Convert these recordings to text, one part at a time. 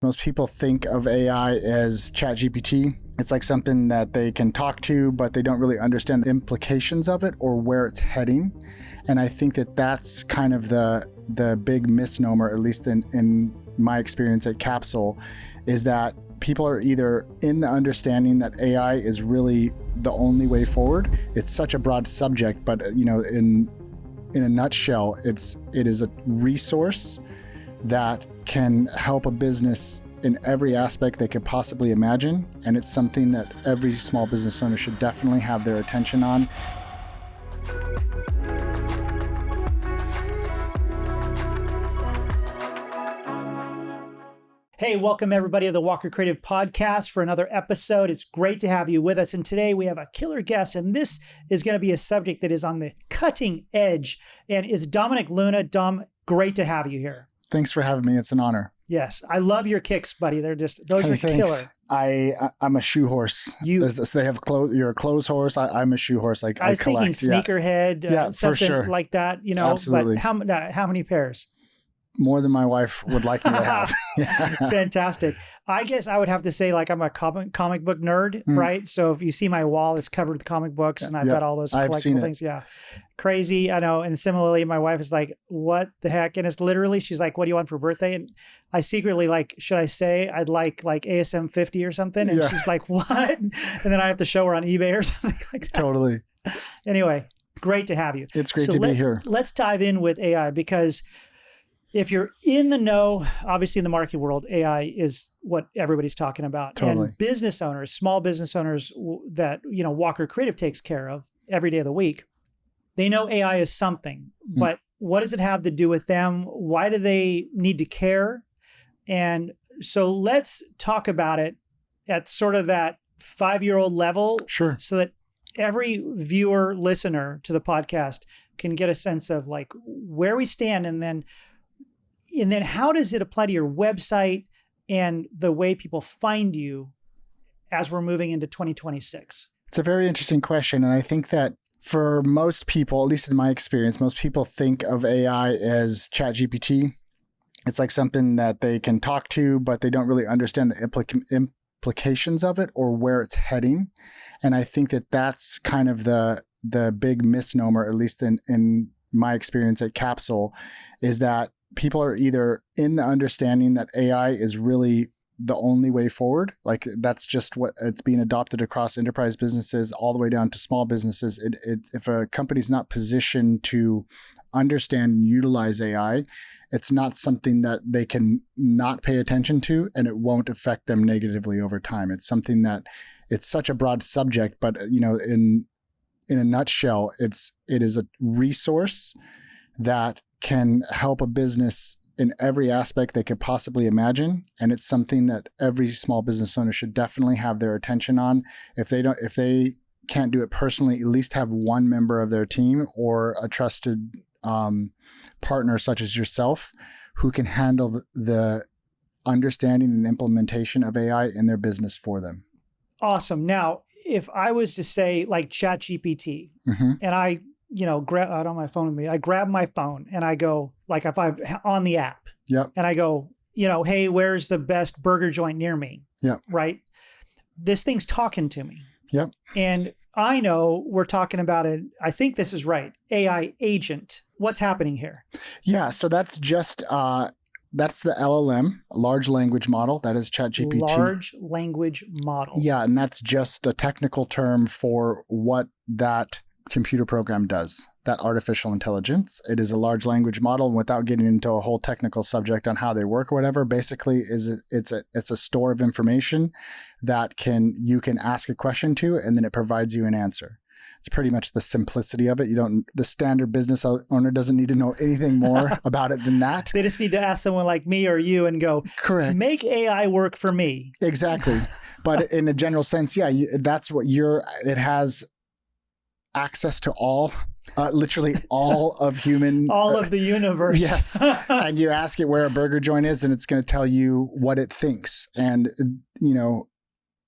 Most people think of AI as ChatGPT. It's like something that they can talk to, but they don't really understand the implications of it or where it's heading. And I think that that's kind of the big misnomer, at least in my experience at Capsule, is that people are either in the understanding that AI is really the only way forward. It's such a broad subject, but in a nutshell, it is a resource that can help a business in every aspect they could possibly imagine. And it's something that every small business owner should definitely have their attention on. Hey, welcome everybody to the Walker Creative Podcast for another episode. It's great to have you with us. And today we have a killer guest, and this is going to be a subject that is on the cutting edge. And it's Dominick Luna. Dom, great to have you here. Thanks for having me. It's an honor. Yes. I love your kicks, buddy. Those are killer. I'm a shoe horse. They have clothes. You're a clothes horse. I'm a shoe horse. I was collect. Thinking sneakerhead, for sure. like that. Absolutely. But how many pairs? More than my wife would like me to have. Fantastic. I guess I would have to say, I'm a comic book nerd, right? So if you see my wall, it's covered with comic books, and I've got all those collectible things. Yeah, crazy. I know. And similarly, my wife is like, "What the heck?" And it's literally, she's like, "What do you want for birthday?" And I secretly should I say I'd like ASM 50 or something? And she's like, "What?" And then I have to show her on eBay or something like that. Totally. Anyway, great to have you. It's great to be here. Let's dive in with AI, because if you're in the know, obviously in the marketing world, AI is what everybody's talking about. Totally. And business owners, small business owners that, Walker Creative takes care of every day of the week, they know AI is something, but what does it have to do with them? Why do they need to care? And so let's talk about it at sort of that 5-year-old level. Sure. So that every viewer, listener to the podcast can get a sense of where we stand, and then how does it apply to your website and the way people find you as we're moving into 2026? It's a very interesting question. And I think that for most people, at least in my experience, most people think of AI as ChatGPT. It's like something that they can talk to, but they don't really understand the implications of it or where it's heading. And I think that that's kind of the big misnomer, at least in my experience at Capsule, is that people are either in the understanding that AI is really the only way forward. That's just what it's being adopted across enterprise businesses all the way down to small businesses. If a company's not positioned to understand and utilize AI, it's not something that they can not pay attention to, and it won't affect them negatively over time. It's something that it's such a broad subject, but in a nutshell, it is a resource that can help a business in every aspect they could possibly imagine. And it's something that every small business owner should definitely have their attention on. If they can't do it personally, at least have one member of their team or a trusted partner such as yourself who can handle the understanding and implementation of AI in their business for them. Awesome. Now, if I was to say ChatGPT, and I grab out on my phone with me, I grab my phone and I go, if I'm on the app, and I go, hey, where's the best burger joint near me? Right. This thing's talking to me. And I know we're talking about it. I think this is right. AI agent. What's happening here? Yeah. So that's just, that's the LLM, large language model. That is ChatGPT. Large language model. Yeah. And that's just a technical term for what that computer program does, that artificial intelligence. It is a large language model, and without getting into a whole technical subject on how they work or whatever, basically it's a store of information that you can ask a question to, and then it provides you an answer. It's pretty much the simplicity of it. The standard business owner doesn't need to know anything more about it than that. They just need to ask someone like me or you and go, correct, make AI work for me. Exactly. But in a general sense, that's what it has access to literally all of human, all of the universe. Yes. And you ask it where a burger joint is, and it's going to tell you what it thinks. And,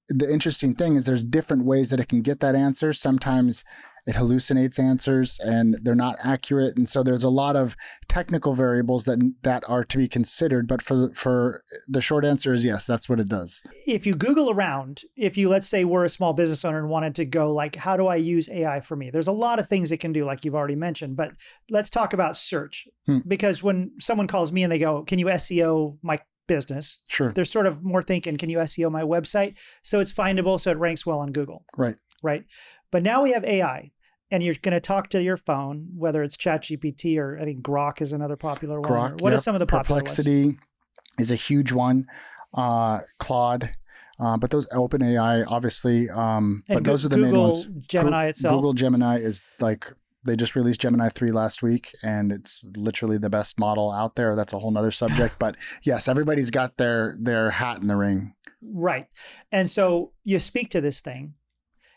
the interesting thing is there's different ways that it can get that answer. Sometimes it hallucinates answers and they're not accurate. And so there's a lot of technical variables that are to be considered. But for the short answer is yes, that's what it does. If you Google around, if you, let's say we're a small business owner and wanted to go like, how do I use AI for me? There's a lot of things it can do, like you've already mentioned, but let's talk about search. Because when someone calls me and they go, can you SEO my business? Sure. They're sort of more thinking, can you SEO my website? So it's findable, so it ranks well on Google. Right. Right. But now we have AI and you're going to talk to your phone, whether it's ChatGPT or I think Grok is another popular one. Grok, What are some of the popular ones? Perplexity is a huge one. Claude. But those OpenAI, obviously, but those are the main ones. Gemini itself. Google Gemini is like, they just released Gemini 3 last week, and it's literally the best model out there. That's a whole nother subject. But yes, everybody's got their hat in the ring. Right. And so you speak to this thing.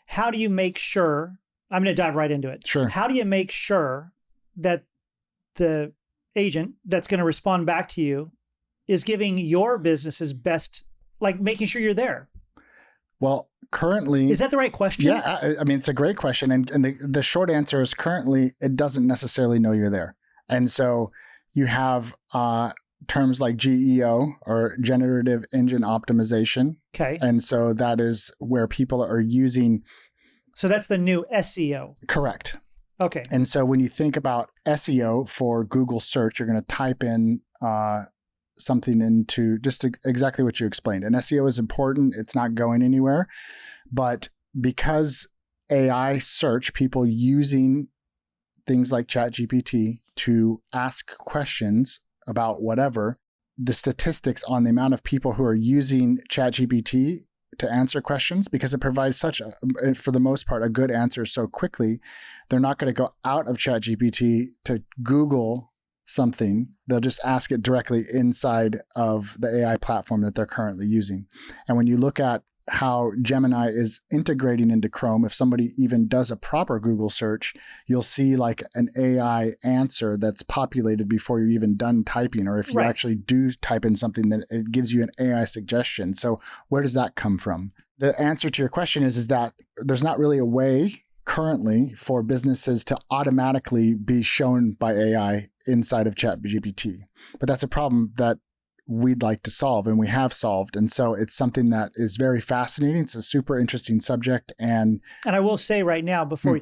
How do you make sure, I'm going to dive right into it. Sure. How do you make sure that the agent that's going to respond back to you is giving your business's best, like making sure you're there? Well, currently... Is that the right question? Yeah, I mean, it's a great question. And the short answer is currently, it doesn't necessarily know you're there. And so you have terms like GEO, or Generative Engine Optimization. Okay. And so that is where people are using... So that's the new SEO. Correct. Okay. And so when you think about SEO for Google search, you're going to type in... something into just exactly what you explained. And SEO is important. It's not going anywhere. But because AI search, people using things like ChatGPT to ask questions about whatever, the statistics on the amount of people who are using ChatGPT to answer questions, because it provides for the most part, a good answer so quickly, they're not going to go out of ChatGPT to Google something. They'll just ask it directly inside of the AI platform that they're currently using. And when you look at how Gemini is integrating into Chrome, if somebody even does a proper Google search, you'll see like an AI answer that's populated before you're even done typing. Or if you actually do type in something, that it gives you an AI suggestion. So where does that come from? The answer to your question is that there's not really a way currently for businesses to automatically be shown by AI inside of ChatGPT. But that's a problem that we'd like to solve, and we have solved. And so it's something that is very fascinating. It's a super interesting subject. And I will say right now, before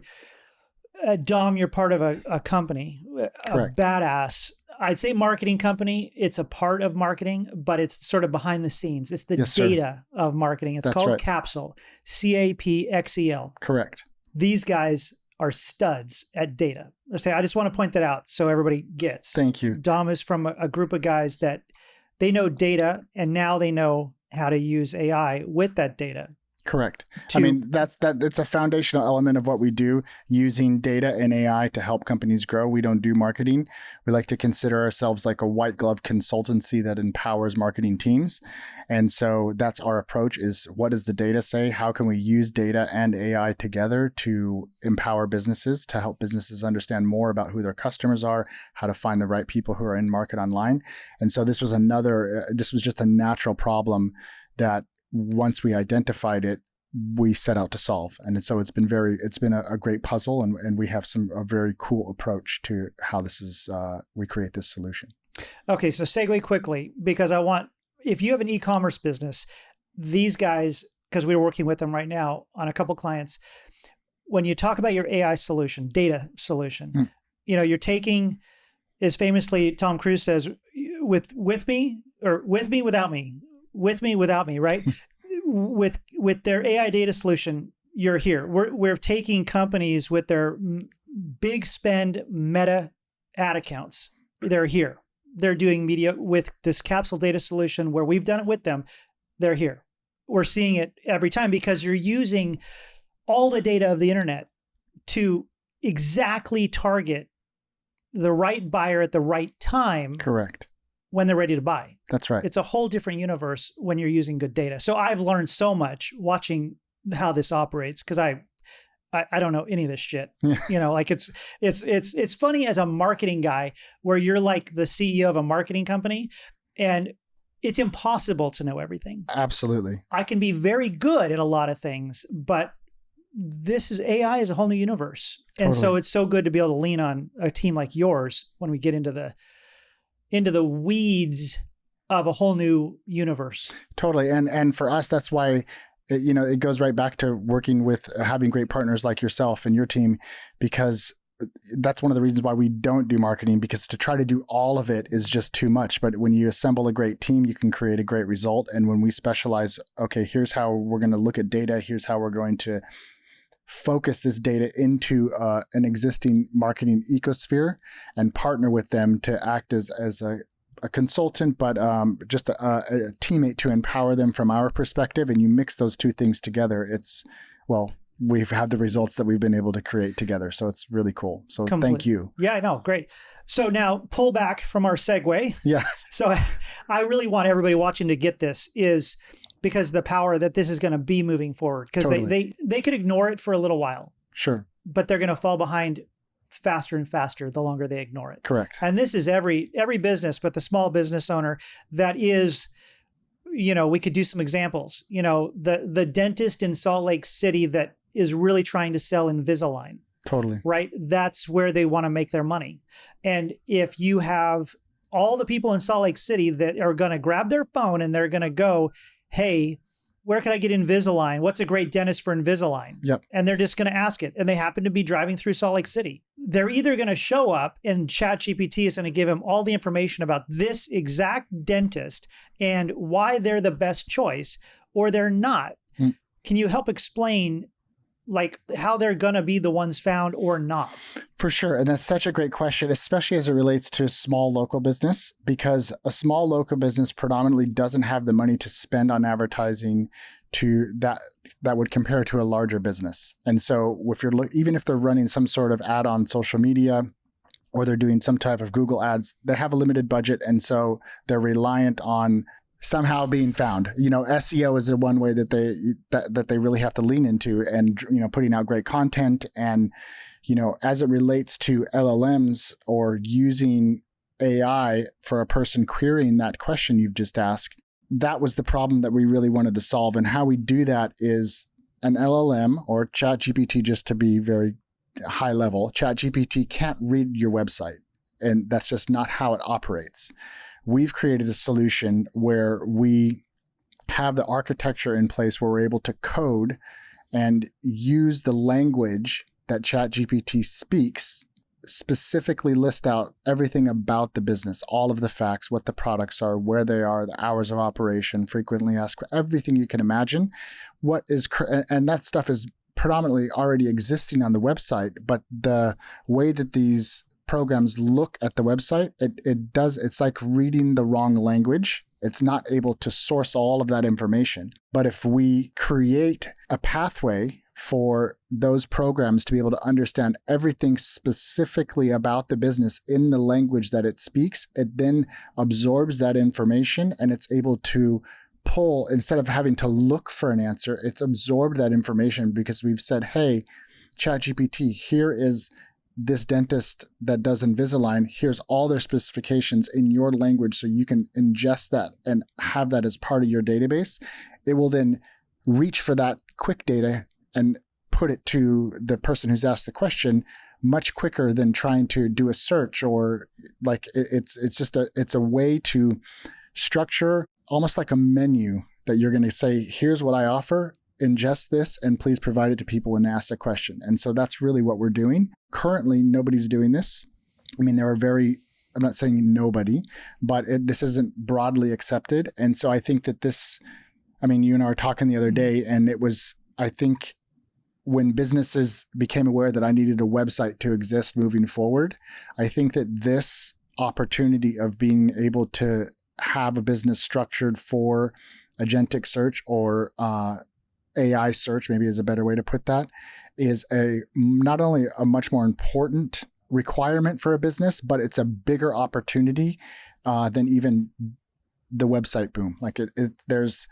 Dom, you're part of a company, Correct. A badass, I'd say marketing company. It's a part of marketing, but it's sort of behind the scenes. It's the data of marketing. It's called Capsule, Capxel. Correct. These guys are studs at data. I just want to point that out so everybody gets. Thank you. Dom is from a group of guys that they know data, and now they know how to use AI with that data. Correct. I mean, it's a foundational element of what we do, using data and AI to help companies grow. We don't do marketing. We like to consider ourselves like a white glove consultancy that empowers marketing teams. And so that's our approach, is what does the data say? How can we use data and AI together to empower businesses, to help businesses understand more about who their customers are, how to find the right people who are in market online. And so this was just a natural problem that once we identified it, we set out to solve. And so it's been a great puzzle, and we have a very cool approach to how we create this solution. Okay. So segue quickly, because if you have an e-commerce business, these guys, because we're working with them right now on a couple clients, when you talk about your AI solution, data solution, you're taking, as famously Tom Cruise says, with me without me, right? With their AI data solution, you're here. We're taking companies with their big spend meta ad accounts. They're here. They're doing media with this Capsule data solution where we've done it with them. They're here. We're seeing it every time because you're using all the data of the internet to exactly target the right buyer at the right time. Correct. When they're ready to buy. That's right. It's a whole different universe when you're using good data. So I've learned so much watching how this operates, because I don't know any of this shit. Like it's funny as a marketing guy where you're like the CEO of a marketing company and it's impossible to know everything. Absolutely. I can be very good at a lot of things, but AI is a whole new universe. And so it's so good to be able to lean on a team like yours when we get into the weeds of a whole new universe. Totally. And for us, that's why, it goes right back to working with having great partners like yourself and your team, because that's one of the reasons why we don't do marketing, because to try to do all of it is just too much. But when you assemble a great team, you can create a great result. And when we specialize, okay, here's how we're going to look at data. Here's how we're going to focus this data into an existing marketing ecosphere and partner with them to act as a consultant, but just a teammate to empower them from our perspective. And you mix those two things together. We've had the results that we've been able to create together. So it's really cool. So Thank you. Yeah, I know. Great. So now pull back from our segue. Yeah. So I really want everybody watching to get this, is because the power that this is going to be moving forward, because they could ignore it for a little while. Sure. But they're going to fall behind faster and faster the longer they ignore it. Correct. And this is every business, but the small business owner that is, we could do some examples. The dentist in Salt Lake City that is really trying to sell Invisalign. Totally. Right? That's where they want to make their money. And if you have all the people in Salt Lake City that are going to grab their phone and they're going to go, hey, where can I get Invisalign? What's a great dentist for Invisalign? Yep. And they're just going to ask it. And they happen to be driving through Salt Lake City. They're either going to show up and ChatGPT is going to give them all the information about this exact dentist and why they're the best choice, or they're not. Can you help explain how they're going to be the ones found or not? For sure. And that's such a great question, especially as it relates to a small local business, because a small local business predominantly doesn't have the money to spend on advertising to that would compare to a larger business. And so even if they're running some sort of ad on social media, or they're doing some type of Google ads, they have a limited budget. And so they're reliant on somehow being found. SEO is the one way that they really have to lean into, and putting out great content. And as it relates to LLMs or using AI for a person querying that question you've just asked, that was the problem that we really wanted to solve. And how we do that is an LLM or ChatGPT, just to be very high level. ChatGPT can't read your website, and that's just not how it operates. We've created a solution where we have the architecture in place where we're able to code and use the language that ChatGPT speaks, specifically list out everything about the business, all of the facts, what the products are, where they are, the hours of operation, frequently asked, everything you can imagine. And that stuff is predominantly already existing on the website, but the way that these programs look at the website, it's like reading the wrong language. It's not able to source all of that information. But if we create a pathway for those programs to be able to understand everything specifically about the business in the language that it speaks, it then absorbs that information and it's able to pull, instead of having to look for an answer, it's absorbed that information because we've said, hey, ChatGPT, here is this dentist that does Invisalign, here's all their specifications in your language so you can ingest that and have that as part of your database. It will then reach for that quick data and put it to the person who's asked the question much quicker than trying to do a search, or it's a way to structure almost like a menu that you're going to say, here's what I offer, ingest this, and please provide it to people when they ask a question. And so that's really what we're doing. Currently, nobody's doing this. I mean, I'm not saying nobody, but this isn't broadly accepted. And so I think that you and I were talking the other day, and it was, I think, when businesses became aware that I needed a website to exist moving forward, I think that this opportunity of being able to have a business structured for agentic search or AI search, maybe is a better way to put that, is not only a much more important requirement for a business, but it's a bigger opportunity than even the website boom. There's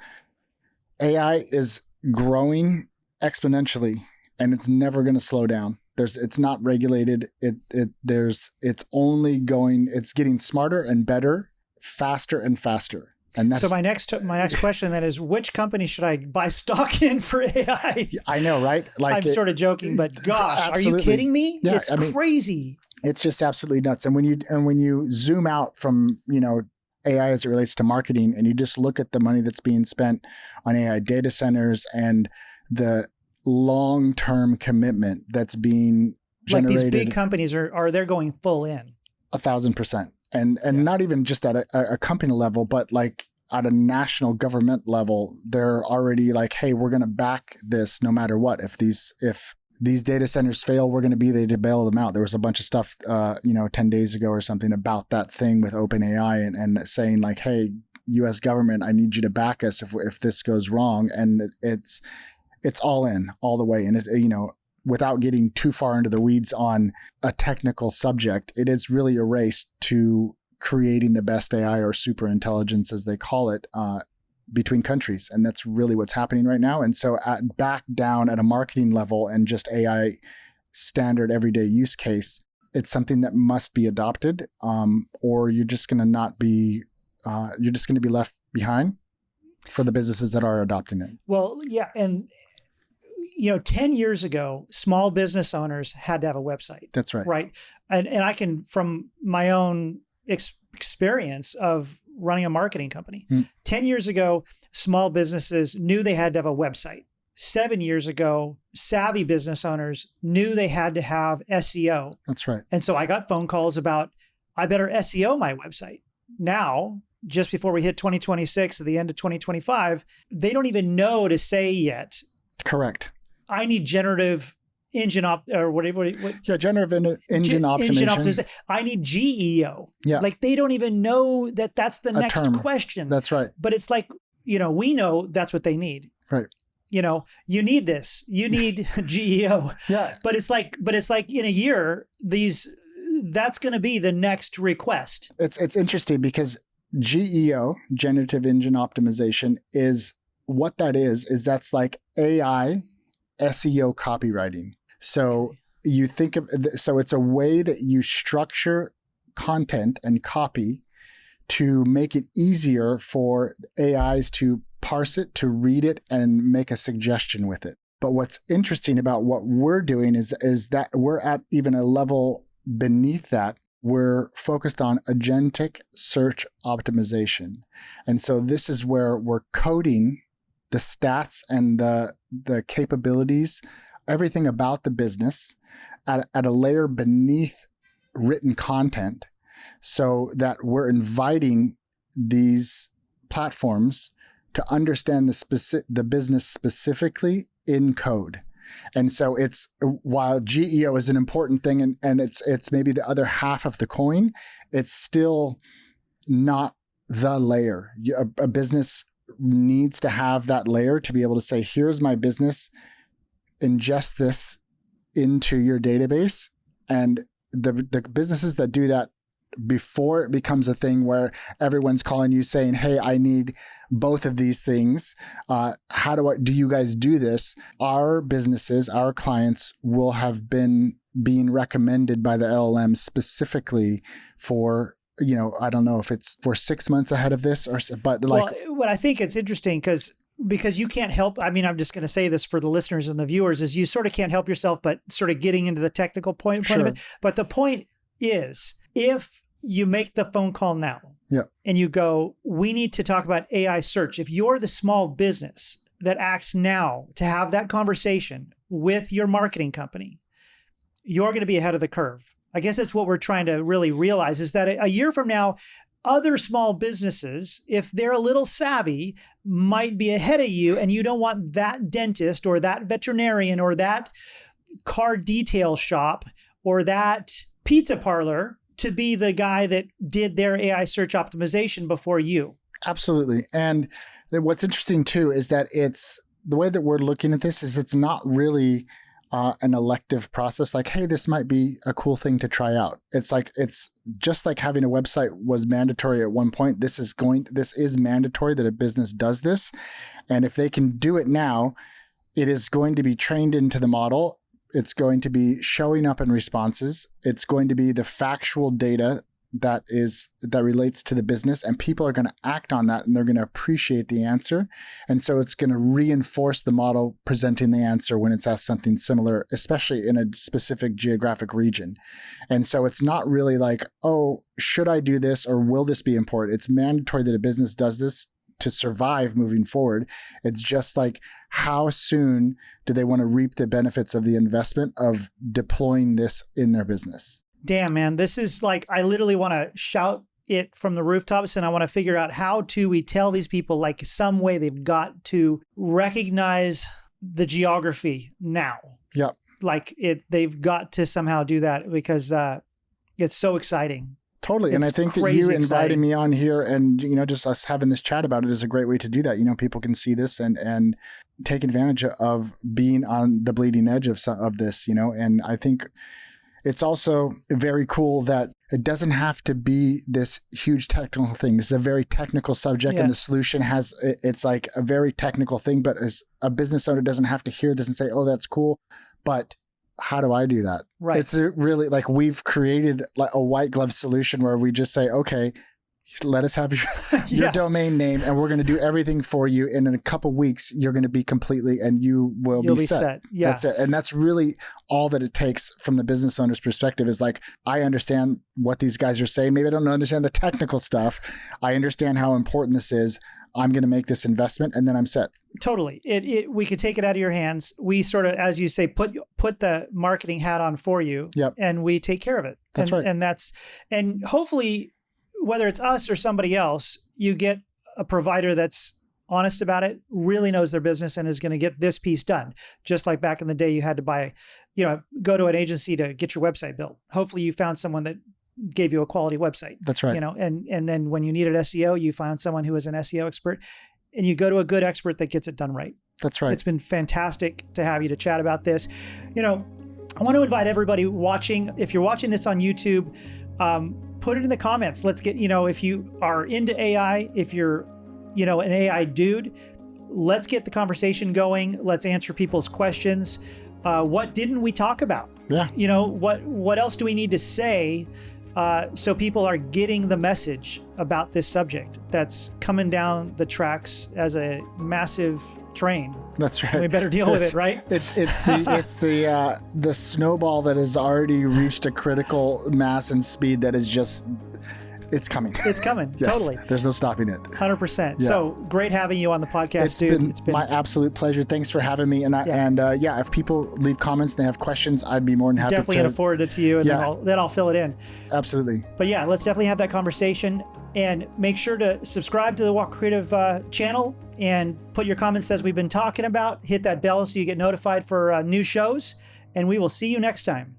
AI is growing exponentially, and it's never going to slow down. It's not regulated. It's getting smarter and better, faster and faster. And that's, so my next question then is, which company should I buy stock in for AI? I know, right? Like, I'm sort of joking, but gosh, absolutely. Are you kidding me? Yeah, it's crazy. It's just absolutely nuts. And when you zoom out from, AI as it relates to marketing, and you just look at the money that's being spent on AI data centers and the long-term commitment that's being generated. Like these big companies they're going full in. 1,000%. And not even just at a company level, but like at a national government level, they're already like, hey, we're going to back this no matter what. If these data centers fail, we're going to be there to bail them out. There was a bunch of stuff, 10 days ago or something about that thing with OpenAI and saying like, hey, US government, I need you to back us if this goes wrong. And it's all in all the way. And without getting too far into the weeds on a technical subject, it is really a race to creating the best AI or super intelligence, as they call it, between countries. And that's really what's happening right now. And so back down at a marketing level and just AI standard everyday use case, it's something that must be adopted, or you're just going to be left behind for the businesses that are adopting it. Well, yeah. And 10 years ago, small business owners had to have a website. That's right. Right. And I can, from my own experience of running a marketing company, 10 years ago, small businesses knew they had to have a website. 7 years ago, savvy business owners knew they had to have SEO. That's right. And so I got phone calls about, I better SEO my website. Now, just before we hit 2026, at the end of 2025, they don't even know to say yet. Correct. I need generative engine generative engine optimization. I need GEO. Yeah. Like they don't even know that's the next question. That's right. But it's like, we know that's what they need. Right. You need this. You need GEO. Yeah. But it's like in a year, that's going to be the next request. It's interesting because GEO, generative engine optimization, is what that is that's like AI SEO copywriting. So you think of, so it's a way that you structure content and copy to make it easier for AIs to parse it, to read it, and make a suggestion with it. But what's interesting about what we're doing is that we're at even a level beneath that. We're focused on agentic search optimization. And so this is where we're coding the stats and the capabilities, everything about the business at a layer beneath written content, so that we're inviting these platforms to understand the business specifically in code. And so it's, while GEO is an important thing and it's maybe the other half of the coin, it's still not the layer. A business needs to have that layer to be able to say, here's my business, ingest this into your database. And the businesses that do that before it becomes a thing where everyone's calling you saying, hey, I need both of these things. Do you guys do this? Our businesses, our clients will have been being recommended by the LLMs specifically for, I don't know if it's for 6 months ahead of this but like. Well, what I think it's interesting because you can't help, I'm just going to say this for the listeners and the viewers, is you sort of can't help yourself, but sort of getting into the technical point of it. But the point is, if you make the phone call now and you go, we need to talk about AI search. If you're the small business that acts now to have that conversation with your marketing company, you're going to be ahead of the curve. I guess that's what we're trying to really realize, is that a year from now, other small businesses, if they're a little savvy, might be ahead of you, and you don't want that dentist or that veterinarian or that car detail shop or that pizza parlor to be the guy that did their AI search optimization before you. Absolutely. And what's interesting too is that it's the way that we're looking at this is it's not really an elective process. Like, hey, this might be a cool thing to try out. It's just like having a website was mandatory at one point. This is mandatory that a business does this. And if they can do it now, it is going to be trained into the model. It's going to be showing up in responses. It's going to be the factual data that relates to the business, and people are going to act on that and they're going to appreciate the answer. And so it's going to reinforce the model presenting the answer when it's asked something similar, especially in a specific geographic region. And so it's not really like, oh, should I do this or will this be important? It's mandatory that a business does this to survive moving forward. It's just like, how soon do they want to reap the benefits of the investment of deploying this in their business? Damn, man, this is like, I literally want to shout it from the rooftops, and I want to figure out how do we tell these people, like, some way they've got to recognize the geography now. Yep. Like they've got to somehow do that, because it's so exciting. Totally. And I think that you inviting me on here and, just us having this chat about it is a great way to do that. People can see this and take advantage of being on the bleeding edge of this, and I think it's also very cool that it doesn't have to be this huge technical thing. This is a very technical subject, and the solution it's like a very technical thing, but as a business owner doesn't have to hear this and say, oh, that's cool. But how do I do that? Right. It's really like we've created like a white glove solution where we just say, okay, let us have your domain name, and we're going to do everything for you. And in a couple of weeks, you're going to be completely, and you'll be set. Yeah. That's it. And that's really all that it takes from the business owner's perspective is like, I understand what these guys are saying. Maybe I don't understand the technical stuff. I understand how important this is. I'm going to make this investment, and then I'm set. Totally. We could take it out of your hands. We sort of, as you say, put the marketing hat on for you, and we take care of it. That's right. And hopefully, whether it's us or somebody else, you get a provider that's honest about it, really knows their business, and is going to get this piece done. Just like back in the day, you had to go to an agency to get your website built. Hopefully you found someone that gave you a quality website. That's right. And then when you needed SEO, you found someone who was an SEO expert, and you go to a good expert that gets it done right. That's right. It's been fantastic to have you to chat about this. I want to invite everybody watching, if you're watching this on YouTube, put it in the comments. Let's get, if you are into AI, if you're, an AI dude, let's get the conversation going. Let's answer people's questions. What didn't we talk about? Yeah. What else do we need to say so people are getting the message about this subject that's coming down the tracks as a massive train? That's right. We better deal with it, right? It's the snowball that has already reached a critical mass and speed that is just, it's coming. It's coming. Yes, totally. There's no stopping it. 100%. Yeah. So great having you on the podcast, dude. It's been my absolute pleasure. Thanks for having me. And if people leave comments and they have questions, I'd be more than happy definitely going to forward it to you, and then I'll fill it in. Absolutely. But yeah, let's definitely have that conversation, and make sure to subscribe to the Walk Creative channel and put your comments as we've been talking about. Hit that bell so you get notified for new shows, and we will see you next time.